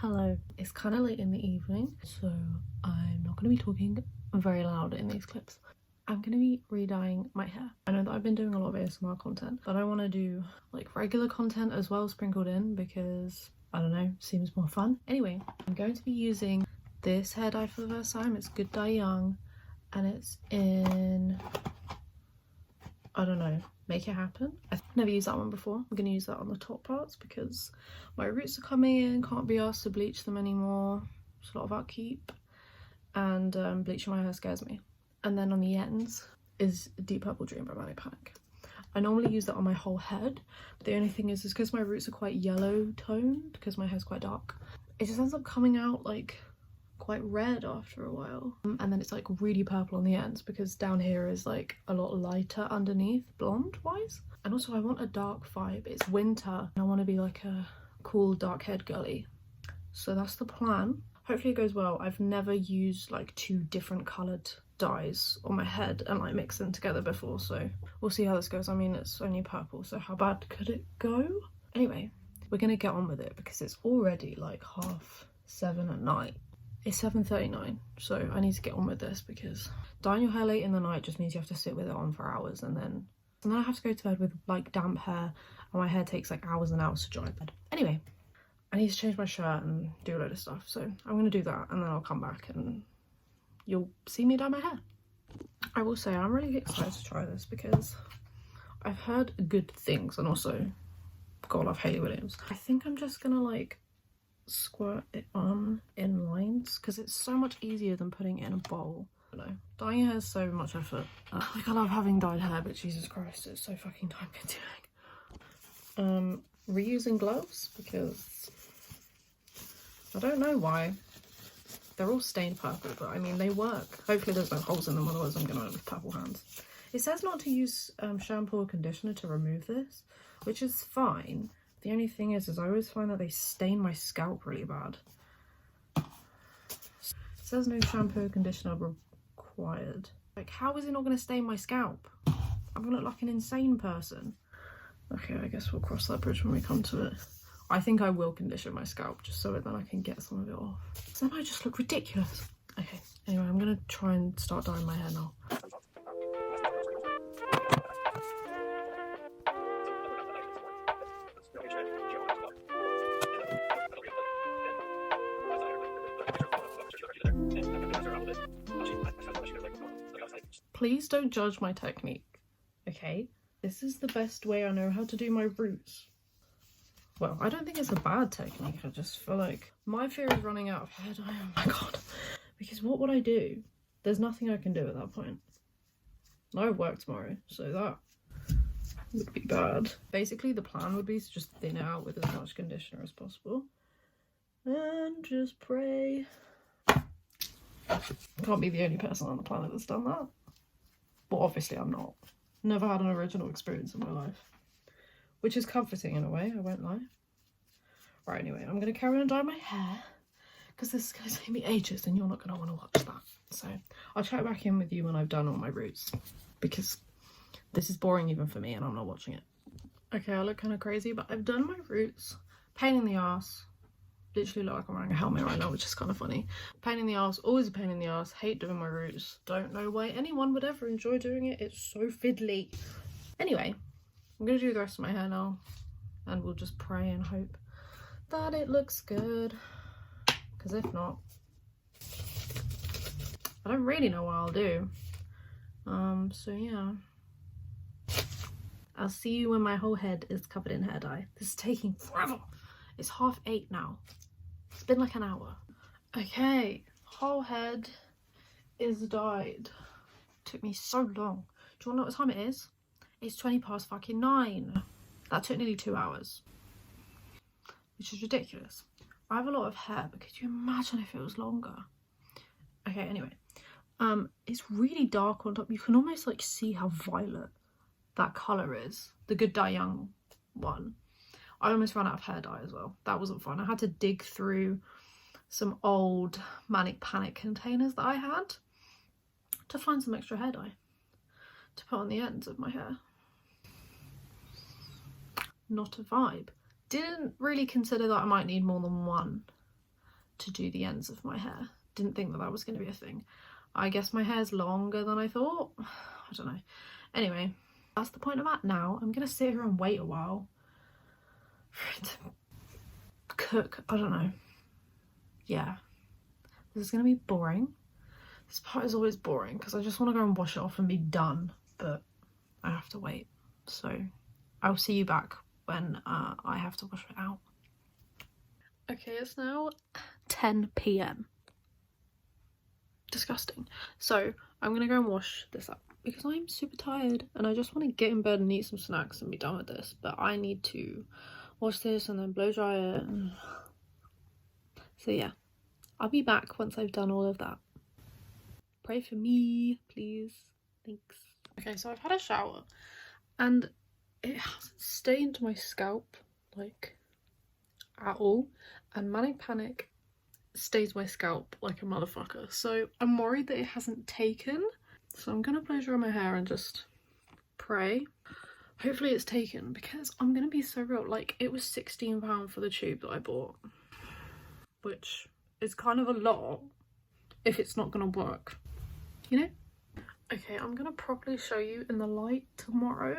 Hello, it's kind of late in the evening, so I'm not going to be talking very loud in these clips. I'm going to be re-dyeing my hair. I know that I've been doing a lot of ASMR content, but I want to do like regular content as well sprinkled in because, I don't know, seems more fun. Anyway, I'm going to be using this hair dye for the first time. It's Good Dye Young and it's in, I don't know, Make It Happen. I've never used that one before. I'm going to use that on the top parts because my roots are coming in, can't be asked to bleach them anymore. It's a lot of upkeep and bleaching my hair scares me. And then on the ends is Deep Purple Dream by Manic Panic. I normally use that on my whole head, but the only thing is because my roots are quite yellow toned, because my hair's quite dark, it just ends up coming out like quite red after a while. And then it's like really purple on the ends because down here is like a lot lighter underneath, blonde wise. And also I want a dark vibe. It's winter and I want to be like a cool dark haired girly. So that's the plan. Hopefully it goes well. I've never used like two different coloured dyes on my head and like mix them together before, so we'll see how this goes. I mean, it's only purple, so how bad could it go? Anyway, we're gonna get on with it because it's already like 7:30 at night. It's 7:39, so I need to get on with this because dyeing your hair late in the night just means you have to sit with it on for hours and then I have to go to bed with like damp hair and my hair takes like hours and hours to dry. But anyway, I need to change my shirt and do a load of stuff, so I'm gonna do that and then I'll come back and you'll see me dye my hair. I will say I'm really excited to try this because I've heard good things and also God love Hayley Williams. I think I'm just gonna like squirt it on in lines because it's so much easier than putting it in a bowl. I don't know, dyeing your hair is so much effort. Like I love having dyed hair, but Jesus Christ, it's so fucking time consuming. Reusing gloves because I don't know why. They're all stained purple, but I mean, they work. Hopefully there's no holes in them, otherwise I'm gonna end up with purple hands. It says not to use shampoo or conditioner to remove this, which is fine. The only thing is I always find that they stain my scalp really bad. It says no shampoo or conditioner required. Like, how is it not gonna stain my scalp? I'm gonna look like an insane person. Okay, I guess we'll cross that bridge when we come to it. I think I will condition my scalp just so that then I can get some of it off. So then I just look ridiculous. Okay, anyway, I'm gonna try and start dyeing my hair now. Please don't judge my technique, okay? This is the best way I know how to do my roots. Well, I don't think it's a bad technique, I just feel like my fear is running out of hair dye. Oh my god. Because what would I do? There's nothing I can do at that point. I work tomorrow, so that would be bad. Basically, the plan would be to just thin it out with as much conditioner as possible. And just pray. Can't be the only person on the planet that's done that. Well, obviously I'm not. Never had an original experience in my life. Which is comforting in a way, I won't lie. Right, anyway, I'm going to carry on dyeing my hair because this is going to take me ages and you're not going to want to watch that. So I'll check back in with you when I've done all my roots because this is boring even for me and I'm not watching it. Okay, I look kind of crazy, but I've done my roots. Pain in the ass. Literally look like I'm wearing a helmet right now, which is kind of funny. Pain in the ass, always a pain in the ass. Hate doing my roots. Don't know why anyone would ever enjoy doing it. It's so fiddly. Anyway, I'm gonna do the rest of my hair now and we'll just pray and hope that it looks good, because if not, I don't really know what I'll do. So yeah, I'll see you when my whole head is covered in hair dye. This is taking forever. It's 8:30 now. It's been like an hour. Okay, whole head is dyed. Took me so long. Do you wanna know what time it is? It's 9:20. That took nearly 2 hours, which is ridiculous. I have a lot of hair, but could you imagine if it was longer? Okay, anyway, it's really dark on top. You can almost like see how violet that colour is. The Good Dye Young one. I almost ran out of hair dye as well. That wasn't fun. I had to dig through some old Manic Panic containers that I had to find some extra hair dye to put on the ends of my hair. Not a vibe. Didn't really consider that I might need more than one to do the ends of my hair. Didn't think that that was going to be a thing. I guess my hair's longer than I thought. I don't know. Anyway, that's the point I'm at now. I'm going to sit here and wait a while for it to cook. I don't know. Yeah. This is going to be boring. This part is always boring because I just want to go and wash it off and be done. But I have to wait. So I'll see you back when I have to wash it out. Okay, it's now 10 p.m. Disgusting. So I'm gonna go and wash this up because I'm super tired and I just want to get in bed and eat some snacks and be done with this. But I need to wash this and then blow dry it. So yeah, I'll be back once I've done all of that. Pray for me, please. Thanks. Okay, so I've had a shower and it hasn't stained my scalp like at all, and Manic Panic stays my scalp like a motherfucker, so I'm worried that it hasn't taken. So I'm gonna blow dry my hair and just pray. Hopefully it's taken, because I'm gonna be so real, like it was £16 for the tube that I bought, which is kind of a lot if it's not gonna work, you know? Okay, I'm gonna properly show you in the light tomorrow.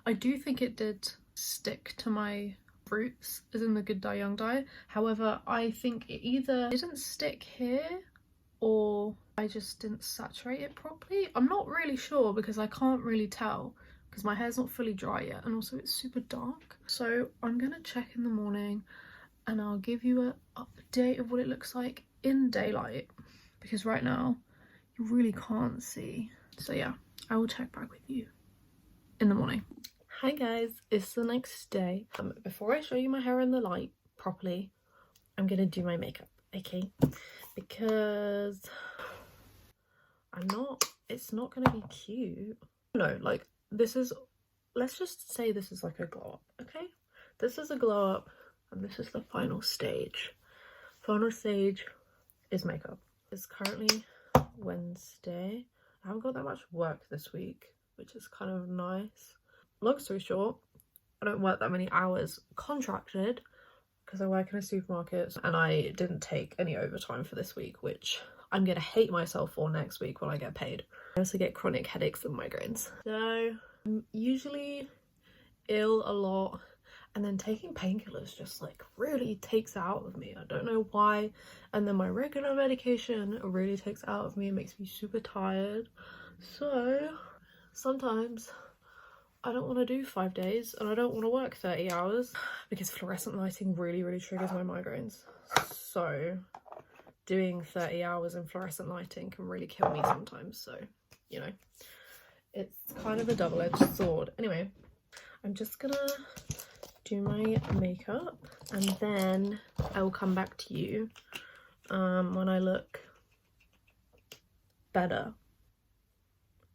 I do think it did stick to my roots, as in the Good Dye Young Dye. However, I think it either didn't stick here or I just didn't saturate it properly. I'm not really sure because I can't really tell because my hair's not fully dry yet, and also it's super dark. So I'm gonna check in the morning and I'll give you an update of what it looks like in daylight, because right now you really can't see. So yeah, I will check back with you in the morning. Hi guys, it's the next day. Before I show you my hair in the light properly, I'm gonna do my makeup, okay? Because it's not gonna be cute. No, like this is, let's just say this is like a glow up, okay? This is a glow up and this is the final stage. Final stage is makeup. It's currently Wednesday. I haven't got that much work this week, which is kind of nice. Long story short, I don't work that many hours contracted because I work in a supermarket, and I didn't take any overtime for this week, which I'm gonna hate myself for next week when I get paid. I also get chronic headaches and migraines, so I'm usually ill a lot, and then taking painkillers just like really takes it out of me. I don't know why. And then my regular medication really takes it out of me. It makes me super tired. So sometimes I don't want to do 5 days and I don't want to work 30 hours because fluorescent lighting really triggers my migraines. So doing 30 hours in fluorescent lighting can really kill me sometimes. So, you know, it's kind of a double-edged sword. Anyway, I'm just gonna do my makeup and then I will come back to you when I look better.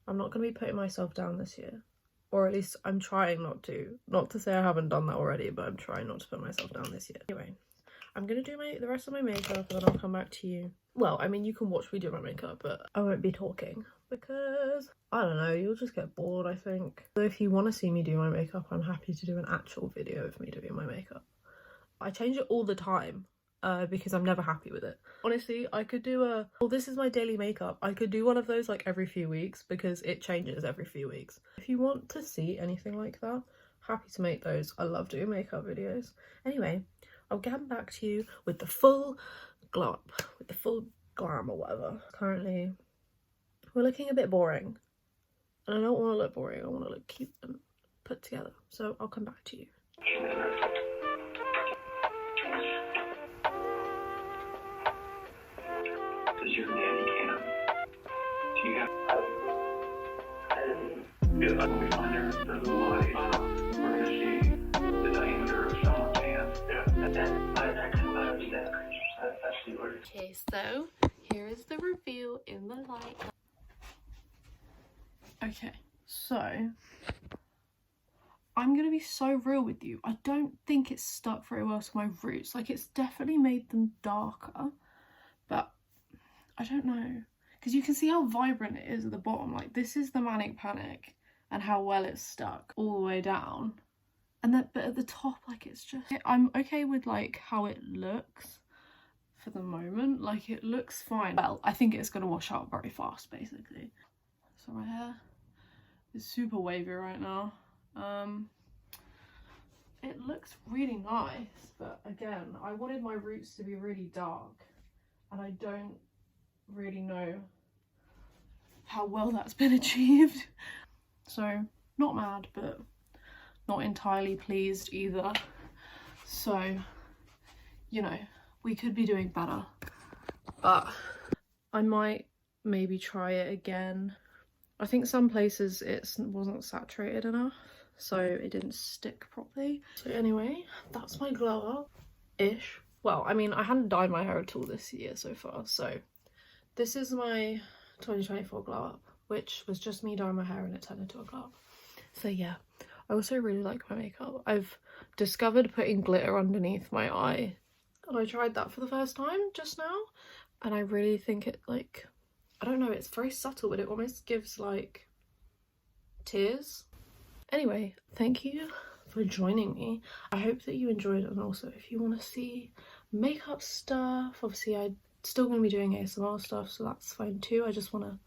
I'm not going to be putting myself down this year, or at least I'm trying not to. Not to say I haven't done that already, but I'm trying not to put myself down this year. Anyway, I'm going to do the rest of my makeup and then I'll come back to you. Well, I mean, you can watch me do my makeup, but I won't be talking because, I don't know, you'll just get bored, I think. So if you want to see me do my makeup, I'm happy to do an actual video of me doing my makeup. I change it all the time because I'm never happy with it. Honestly, I could do well, this is my daily makeup. I could do one of those like every few weeks because it changes every few weeks. If you want to see anything like that, happy to make those. I love doing makeup videos. Anyway, I'll get back to you with the full glow up, with the full glam or whatever. Currently, we're looking a bit boring. And I don't want to look boring, I want to look cute and put together. So I'll come back to you. Does your daddy count? Do you have... When we find her the light, we're going to see the diameter of someone's hand. Yeah, I understand. I see where... Okay, so here is the reveal in the light. Okay, so I'm gonna be so real with you. I don't think it's stuck very well to my roots. Like, it's definitely made them darker, but I don't know, because you can see how vibrant it is at the bottom. Like, this is the Manic Panic and how well it's stuck all the way down, and that, but at the top, like, it's just, I'm okay with like how it looks for the moment. Like, it looks fine. Well, I think it's gonna wash out very fast, basically. So my hair is super wavy right now. It looks really nice, but again, I wanted my roots to be really dark, and I don't really know how well that's been achieved. So, not mad, but not entirely pleased either. So, you know, we could be doing better, but I might maybe try it again. I think some places it wasn't saturated enough, so it didn't stick properly. So anyway, that's my glow up-ish. Well, I mean, I hadn't dyed my hair at all this year so far, so this is my 2024 glow up, which was just me dyeing my hair and it turned into a glow up. So yeah, I also really like my makeup. I've discovered putting glitter underneath my eye, and I tried that for the first time just now, and I really think it, like, I don't know, it's very subtle, but it almost gives like tears. Anyway, thank you for joining me. I hope that you enjoyed it, and also if you want to see makeup stuff, obviously I'm still going to be doing ASMR stuff, so that's fine too. I just want to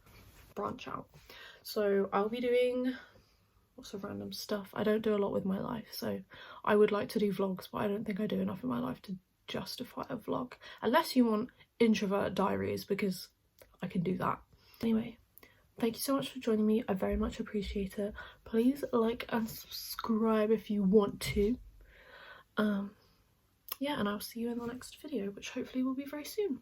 branch out. So I'll be doing lots of random stuff. I don't do a lot with my life, so I would like to do vlogs, but I don't think I do enough in my life to justify a vlog, unless you want introvert diaries, because I can do that. Anyway, thank you so much for joining me. I very much appreciate it. Please like and subscribe if you want to. Yeah, and I'll see you in the next video, which hopefully will be very soon.